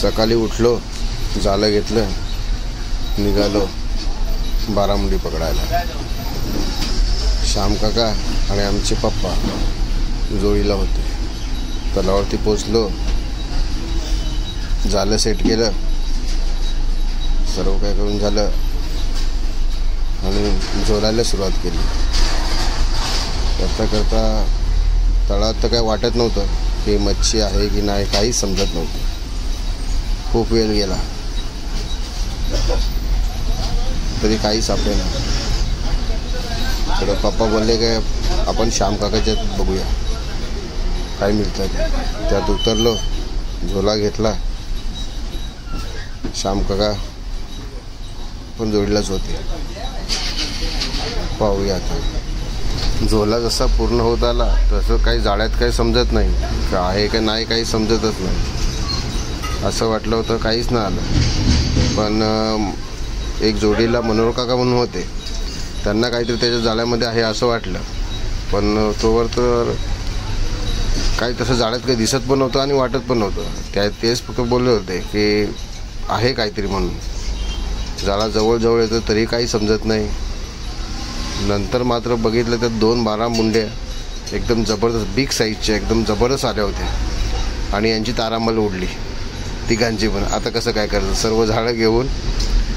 सकाळी उठलो, जाळं घेतलं, निघालो बारामुंडी पकडायला. श्याम काका आणि आमचे पप्पा जोडीला होते. तलावावरती पोचलो, जाळं सेट केलं, सर्व काय करून झालं आणि झोलायला सुरुवात केली. करता करता तळात तर काय वाटत नव्हतं की मच्छी आहे की नाही, काहीच समजत नव्हतं. खूप वेळ गेला तरी काही सापडेना. तर पप्पा बोलले की आपण श्याम काकाच्यात बघूया काय मिळतं. त्यात उतरलो, झोला घेतला. श्याम काका पण जोडीलाच होते. पाहूया आता. झोला जसा पूर्ण होत आला तसं काही जाळ्यात काही समजत नाही, का आहे का नाही काही समजतच नाही. असं वाटलं होतं काहीच नाही आलं. पण एक जोडीला मनोहर काका म्हणून होते, त्यांना काहीतरी त्याच्या जाळ्यामध्ये आहे असं वाटलं. पण तोवर तर काही तसं जाळ्यात काही दिसत पण नव्हतं आणि वाटत पण नव्हतं. तेच फक्त बोलले होते की आहे काहीतरी म्हणून. जाळा जवळजवळ येतो तरी काही समजत नाही. नंतर मात्र बघितलं तर 2 बारामुंड्या एकदम जबरदस्त बिग साईजच्या एकदम जबरदस्त आल्या होत्या आणि यांची तारांबळ उडली तिघांची पण. आता कसं काय करायचं, सर्व झाडं घेऊन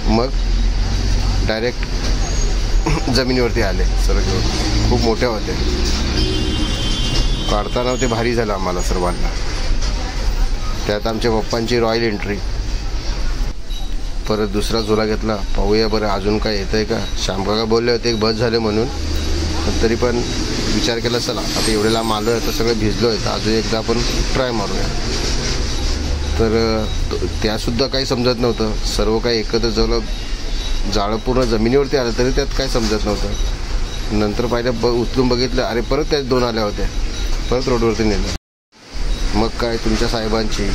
मग डायरेक्ट जमिनीवरती आले सर्व घेऊन. खूप मोठ्या होत्या, काढताना ते भारी झालं आम्हाला सर्वांना. त्यात आमच्या पप्पांची रॉयल एंट्री. परत दुसरा झोला घेतला, पाहूया बरं अजून काय येतं आहे का. श्यामकाका बोलले होते एक बस झाले म्हणून, पण तरी पण विचार केला चला आता एवढे लांब आलो आहे तर सगळं भिजलो आहे तर अजून एकदा आपण ट्राय मारूया. तर त्यासुद्धा काही समजत नव्हतं. सर्व काही एकत्र झालं, जाळं पूर्ण जमिनीवरती आलं तरी त्यात काय समजत नव्हतं. नंतर पाहिलं उचलून बघितलं, अरे परत त्यात 2 आल्या होत्या. परत रोडवरती नेलं. मग काय तुमच्या साहेबांची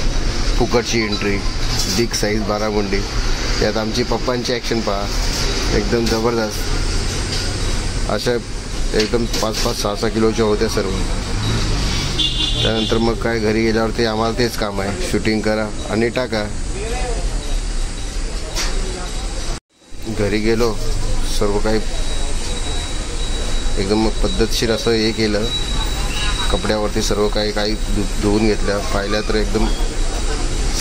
फुकटची एंट्री, बिग साईज बारामुंडी. त्यात आमची पप्पांची ॲक्शन पहा, एकदम जबरदस्त. अशा एकदम 5-5, 6-6 किलोच्या होत्या सर्व. त्यानंतर मग काय घरी गेल्यावरती आम्हाला तेच काम आहे, शूटिंग करा आणि टाका. घरी गेलो, सर्व काही एकदम पद्धतशीर असं हे केलं. कपड्यावरती सर्व काही धुवून घेतल्या. पाहिल्या तर एकदम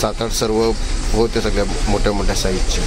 7-8 सर्व होते सगळ्या मोठ्या मोठ्या साईजच्या.